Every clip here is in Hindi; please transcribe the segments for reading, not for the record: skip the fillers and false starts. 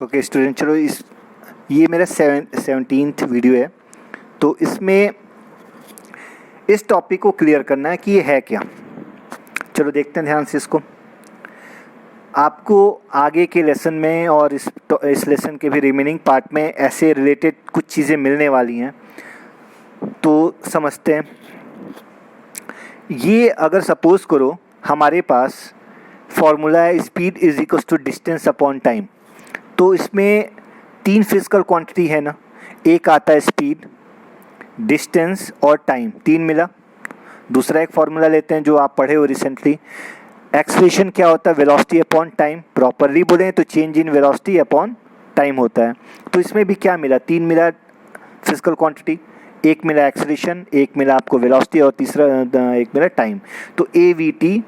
ओके स्टूडेंट, चलो ये मेरा 17th वीडियो है। तो इसमें इस टॉपिक को क्लियर करना है कि ये है क्या। चलो देखते हैं ध्यान से इसको। आपको आगे के लेसन में और इस लेसन के भी रिमेनिंग पार्ट में ऐसे रिलेटेड कुछ चीज़ें मिलने वाली हैं, तो समझते हैं। ये अगर सपोज करो हमारे पास फॉर्मूला है speed is equal to distance upon time. तो इसमें 3 फिजिकल क्वांटिटी है ना, एक आता है स्पीड, डिस्टेंस और टाइम, 3 मिला। दूसरा एक फार्मूला लेते हैं जो आप पढ़े हो रिसेंटली, एक्सेलरेशन क्या होता है, वेलोसिटी अपॉन टाइम। प्रॉपरली बोलें तो change in velocity upon time होता है। तो इसमें भी क्या मिला, 3 मिला फिजिकल क्वांटिटी, एक मिला एक्सेलरेशन, एक मिला आपको वेलोसिटी और तीसरा एक मिला टाइम। तो AVT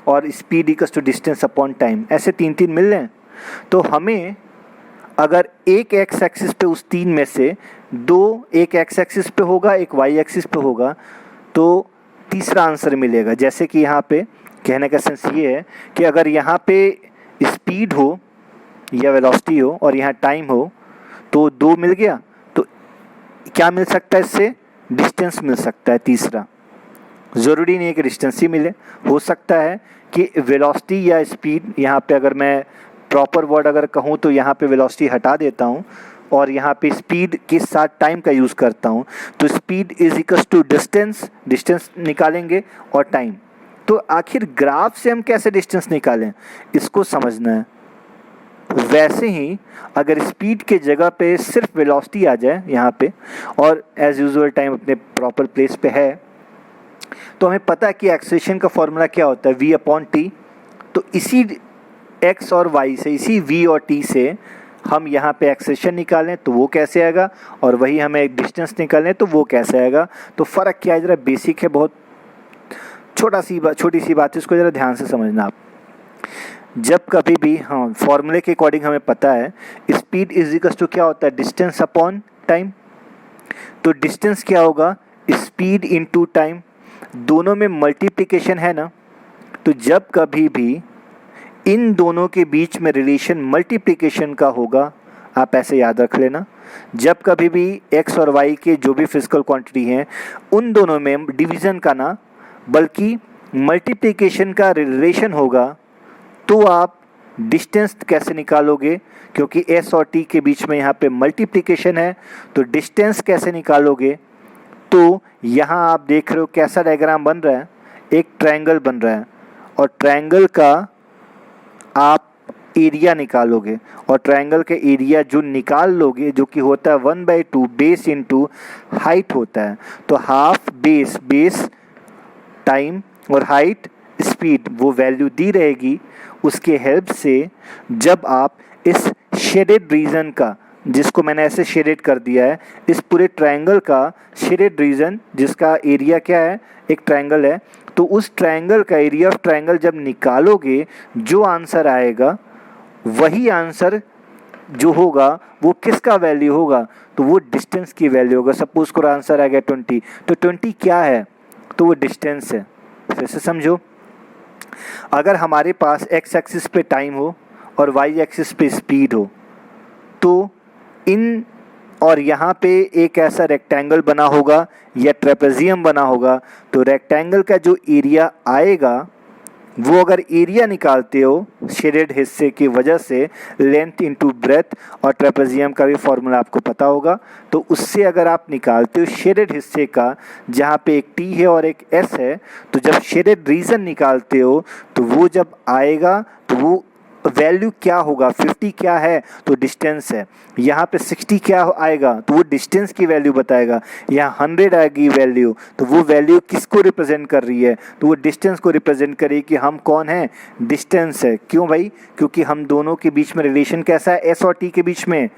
और speed equals to distance upon time, ऐसे 3 मिल रहे हैं। तो हमें अगर एक एक्स एक्सिस पे उस 3 में से 2 एक एक्स एक्सिस पे होगा, एक वाई एक्सिस पे होगा, तो तीसरा आंसर मिलेगा। जैसे कि यहाँ पे कहने का सेंस ये है कि अगर यहाँ पे स्पीड हो या वेलोसिटी हो और यहाँ टाइम हो, तो 2 मिल गया। तो क्या मिल सकता है इससे, डिस्टेंस मिल सकता है तीसरा। ज़रूरी नहीं है कि डिस्टेंस ही मिले, हो सकता है कि वेलोसिटी या स्पीड, यहाँ पे अगर मैं प्रॉपर वर्ड अगर कहूँ तो यहाँ पे वेलोसिटी हटा देता हूँ और यहाँ पे स्पीड के साथ टाइम का यूज़ करता हूँ। तो speed is equals to distance, distance निकालेंगे और टाइम। तो आखिर ग्राफ से हम कैसे डिस्टेंस निकालें, इसको समझना है। वैसे ही अगर स्पीड के जगह पे सिर्फ वेलोसिटी आ जाए यहाँ पे और एज यूजुअल टाइम अपने प्रॉपर प्लेस पे है, तो हमें पता है कि एक्सेलरेशन का फॉर्मूला क्या होता है, V/T। तो इसी x और y से, इसी v और t से हम यहाँ पे एक्सेलरेशन निकालें तो वो कैसे आएगा, और वही हमें एक डिस्टेंस निकालें तो वो कैसे आएगा। तो फ़र्क क्या है, ज़रा बेसिक है, बहुत छोटी सी बात है, इसको ज़रा ध्यान से समझना आप। जब कभी भी फॉर्मूले के अकॉर्डिंग हमें पता है स्पीड इज इक्वल टू क्या होता है, डिस्टेंस अपॉन टाइम। तो डिस्टेंस क्या होगा, स्पीड इनटू टाइम, दोनों में मल्टीप्लिकेशन है ना। तो जब कभी भी इन दोनों के बीच में रिलेशन मल्टीप्लिकेशन का होगा, आप ऐसे याद रख लेना। जब कभी भी x और y के जो भी फिजिकल क्वांटिटी हैं उन दोनों में डिवीज़न का ना बल्कि मल्टीप्लिकेशन का रिलेशन होगा, तो आप डिस्टेंस कैसे निकालोगे, क्योंकि s और t के बीच में यहाँ पे मल्टीप्लिकेशन है। तो डिस्टेंस कैसे निकालोगे, तो यहाँ आप देख रहे हो कैसा डायग्राम बन रहा है, एक ट्रायंगल बन रहा है और ट्रायंगल का आप एरिया निकालोगे और ट्रायंगल के एरिया जो निकाल लोगे, जो कि होता है 1/2 बेस इनटू हाइट होता है। तो हाफ बेस टाइम और हाइट स्पीड, वो वैल्यू दी रहेगी। उसके हेल्प से जब आप इस शेडेड रीजन का, जिसको मैंने ऐसे शेडेड कर दिया है, इस पूरे ट्रायंगल का शेडेड रीजन जिसका एरिया क्या है, एक ट्रायंगल है, तो उस ट्रायंगल का एरिया ऑफ ट्रायंगल जब निकालोगे, जो आंसर आएगा वही आंसर जो होगा वो किसका वैल्यू होगा, तो वो डिस्टेंस की वैल्यू होगा। सपोज करो आंसर आ गया 20, तो 20 क्या है, तो वो डिस्टेंस है। फिर से समझो, अगर हमारे पास x एक्सिस पे टाइम हो और y एक्सिस पे स्पीड हो, तो इन और यहाँ पे एक ऐसा रेक्टेंगल बना होगा या ट्रेपेजियम बना होगा, तो रेक्टेंगल का जो एरिया आएगा, वो अगर एरिया निकालते हो शेडेड हिस्से की वजह से, लेंथ इनटू ब्रेथ, और ट्रेपेजियम का भी फॉर्मूला आपको पता होगा, तो उससे अगर आप निकालते हो शेडेड हिस्से का, जहाँ पे एक T है और एक S है, तो जब शेडेड रीजन निकालते हो तो वो जब आएगा तो वो वैल्यू क्या होगा, 50 क्या है तो डिस्टेंस है, यहाँ पे 60 क्या आएगा तो वो डिस्टेंस की वैल्यू बताएगा, यहाँ 100 आएगी वैल्यू, तो वो वैल्यू किसको रिप्रेजेंट कर रही है, तो वो डिस्टेंस को रिप्रेजेंट करेगी कि हम कौन हैं, डिस्टेंस है। क्यों भाई, क्योंकि हम दोनों के बीच में रिलेशन कैसा है, S और T के बीच में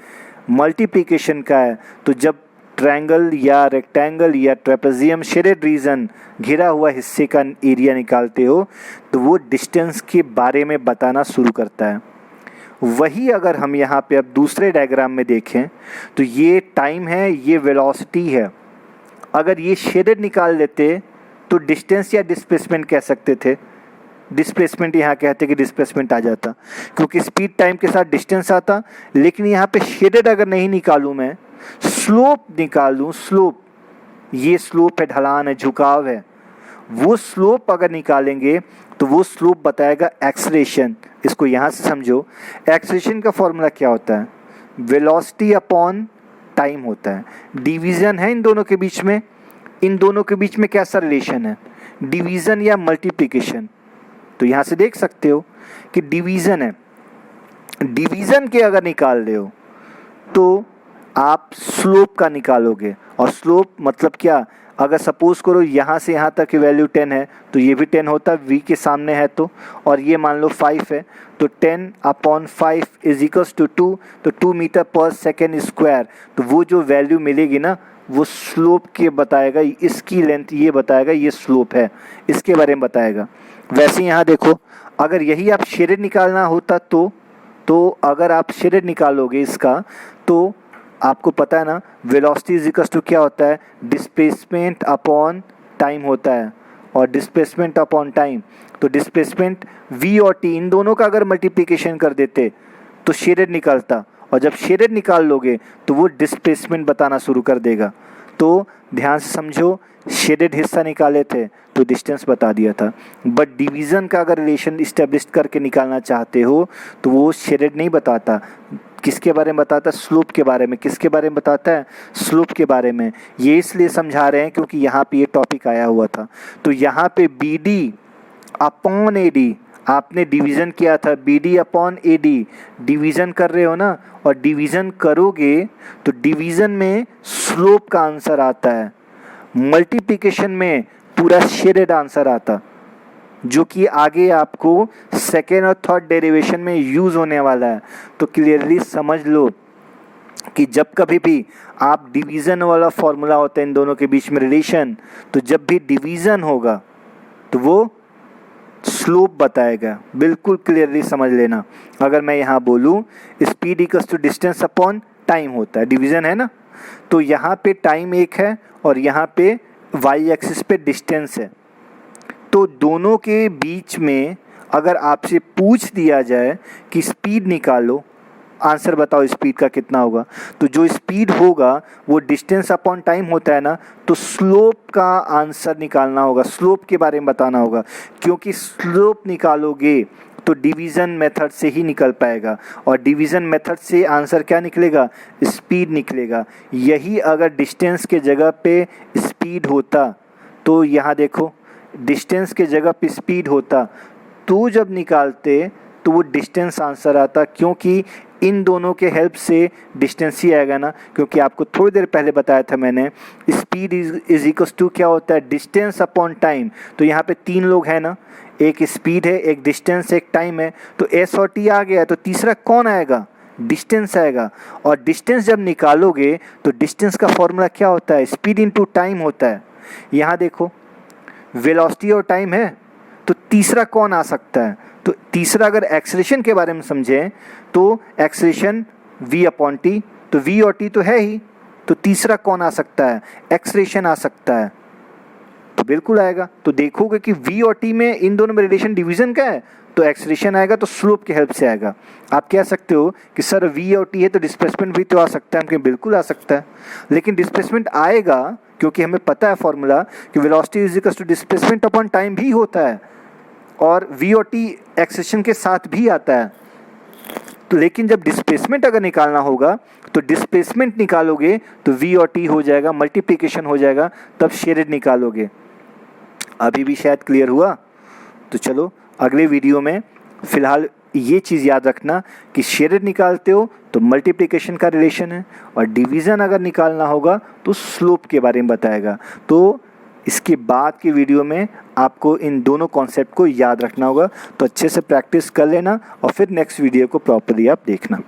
मल्टीप्लिकेशन का है। तो जब ट्रायंगल या रेक्टेंगल या ट्रेपेजियम शेडेड रीजन घिरा हुआ हिस्से का एरिया निकालते हो, तो वो डिस्टेंस के बारे में बताना शुरू करता है। वही अगर हम यहाँ पे अब दूसरे डायग्राम में देखें, तो ये टाइम है, ये वेलोसिटी है। अगर ये शेडेड निकाल लेते तो डिस्टेंस या डिस्प्लेसमेंट कह सकते थे, डिस्प्लेसमेंट यहाँ कहते कि डिस्प्लेसमेंट आ जाता, क्योंकि स्पीड टाइम के साथ डिस्टेंस आता। लेकिन यहाँ पे शेडेड अगर नहीं निकालूँ, मैं स्लोप निकालूँ, स्लोप, ये स्लोप है, ढलान है, झुकाव है, वो स्लोप अगर निकालेंगे तो वो स्लोप बताएगा एक्सेलरेशन। इसको यहाँ से समझो, एक्सेलरेशन का फॉर्मूला क्या होता है, वेलोसिटी अपॉन टाइम होता है। डिवीज़न है इन दोनों के बीच में, इन दोनों के बीच में कैसा रिलेशन है, डिवीज़न या मल्टीप्लिकेशन। तो यहाँ से देख सकते हो कि डिवीज़न है, डिवीज़न के अगर निकाल रहे हो तो आप स्लोप का निकालोगे। और स्लोप मतलब क्या, अगर सपोज करो यहाँ से यहाँ तक की वैल्यू 10 है तो ये भी 10 होता, v के सामने है तो, और ये मान लो 5 है तो 10/5 इज इक्वल्स टू 2, तो 2 मीटर पर सेकेंड स्क्वायर। तो वो जो वैल्यू मिलेगी ना वो स्लोप के बताएगा, इसकी लेंथ ये बताएगा, ये स्लोप है, इसके बारे में बताएगा। वैसे यहाँ देखो, अगर यही आप शेडेड निकालना होता तो अगर आप शेडेड निकालोगे इसका तो आपको पता है ना, वेलोसिटी इज इक्वल्स टू क्या होता है, डिस्प्लेसमेंट अपॉन टाइम होता है। और डिस्प्लेसमेंट अपॉन टाइम, तो डिस्प्लेसमेंट v और t इन दोनों का अगर मल्टीप्लिकेशन कर देते तो शेडेड निकलता, और जब शेडेड निकाल लोगे तो वो डिस्प्लेसमेंट बताना शुरू कर देगा। तो ध्यान से समझो, शेडेड हिस्सा निकाले थे तो डिस्टेंस बता दिया था, बट डिवीज़न का अगर रिलेशन इस्टेब्लिश करके निकालना चाहते हो तो वो शेडेड नहीं बताता। किसके बारे में बताता है, स्लोप के बारे में। किसके बारे में बताता है, स्लोप के बारे में। ये इसलिए समझा रहे हैं क्योंकि यहाँ पे ये टॉपिक आया हुआ था। तो यहाँ पे BD अपॉन AD, आपने डिवीज़न किया था, BD अपॉन AD, डिवीज़न कर रहे हो ना, और डिवीज़न करोगे तो डिवीज़न में स्लोप का आंसर आता है, मल्टीप्लिकेशन में पूरा शेडेड आंसर आता, जो कि आगे आपको सेकेंड और थर्ड डेरिवेशन में यूज़ होने वाला है। तो क्लियरली समझ लो कि जब कभी भी आप डिवीज़न वाला फॉर्मूला होता है इन दोनों के बीच में रिलेशन, तो जब भी डिवीज़न होगा तो वो स्लोप बताएगा। बिल्कुल क्लियरली समझ लेना। अगर मैं यहाँ बोलूँ speed equals to distance upon time होता है, डिवीज़न है ना, तो यहाँ पे टाइम एक है और यहाँ पे वाई एक्सिस पे डिस्टेंस है। तो दोनों के बीच में अगर आपसे पूछ दिया जाए कि स्पीड निकालो, आंसर बताओ स्पीड का कितना होगा, तो जो स्पीड होगा वो डिस्टेंस अपॉन टाइम होता है ना, तो स्लोप का आंसर निकालना होगा, स्लोप के बारे में बताना होगा। क्योंकि स्लोप निकालोगे तो डिवीज़न मेथड से ही निकल पाएगा, और डिवीज़न मेथड से आंसर क्या निकलेगा, स्पीड निकलेगा। यही अगर डिस्टेंस के जगह पे स्पीड होता तो यहाँ देखो, डिस्टेंस के जगह पे स्पीड होता तो जब निकालते तो वो डिस्टेंस आंसर आता, क्योंकि इन दोनों के हेल्प से डिस्टेंस ही आएगा ना। क्योंकि आपको थोड़ी देर पहले बताया था मैंने, स्पीड इज इक्वल्स टू क्या होता है, डिस्टेंस अपॉन टाइम। तो यहाँ पे 3 लोग हैं ना, एक स्पीड है, एक डिस्टेंस, एक टाइम है, तो S और T आ गया, तो तीसरा कौन आएगा, डिस्टेंस आएगा। और डिस्टेंस जब निकालोगे तो डिस्टेंस का फॉर्मूला क्या होता है, स्पीड इनटू टाइम होता है। यहाँ देखो वेलोसिटी और टाइम है, तो तीसरा कौन आ सकता है, तो तीसरा अगर एक्सेलरेशन के बारे में समझें तो एक्सेलरेशन v अपॉन टी, तो v और t तो है ही, तो तीसरा कौन आ सकता है, एक्सेलरेशन आ सकता है, तो बिल्कुल आएगा। तो देखोगे कि v और t में इन दोनों में रिलेशन डिवीज़न का है, तो एक्सेलरेशन आएगा, तो स्लोप की हेल्प से आएगा। आप कह सकते हो कि सर v और t है तो डिस्प्लेसमेंट भी तो आ सकता है, हम बिल्कुल आ सकता है, लेकिन डिस्प्लेसमेंट आएगा क्योंकि हमें पता है फॉर्मूला कि velocity is equals to displacement upon time भी होता है, और v और t एक्सेलरेशन के साथ भी आता है। तो लेकिन जब डिस्प्लेसमेंट अगर निकालना होगा तो डिस्प्लेसमेंट निकालोगे तो v और t हो जाएगा, मल्टीप्लिकेशन हो जाएगा, तब शेडेड निकालोगे। अभी भी शायद क्लियर हुआ। तो चलो अगले वीडियो में, फ़िलहाल ये चीज़ याद रखना कि शेडेड निकालते हो तो मल्टीप्लिकेशन का रिलेशन है, और डिवीज़न अगर निकालना होगा तो स्लोप के बारे में बताएगा। तो इसके बाद की वीडियो में आपको इन दोनों कॉन्सेप्ट को याद रखना होगा, तो अच्छे से प्रैक्टिस कर लेना और फिर नेक्स्ट वीडियो को प्रॉपर्ली आप देखना।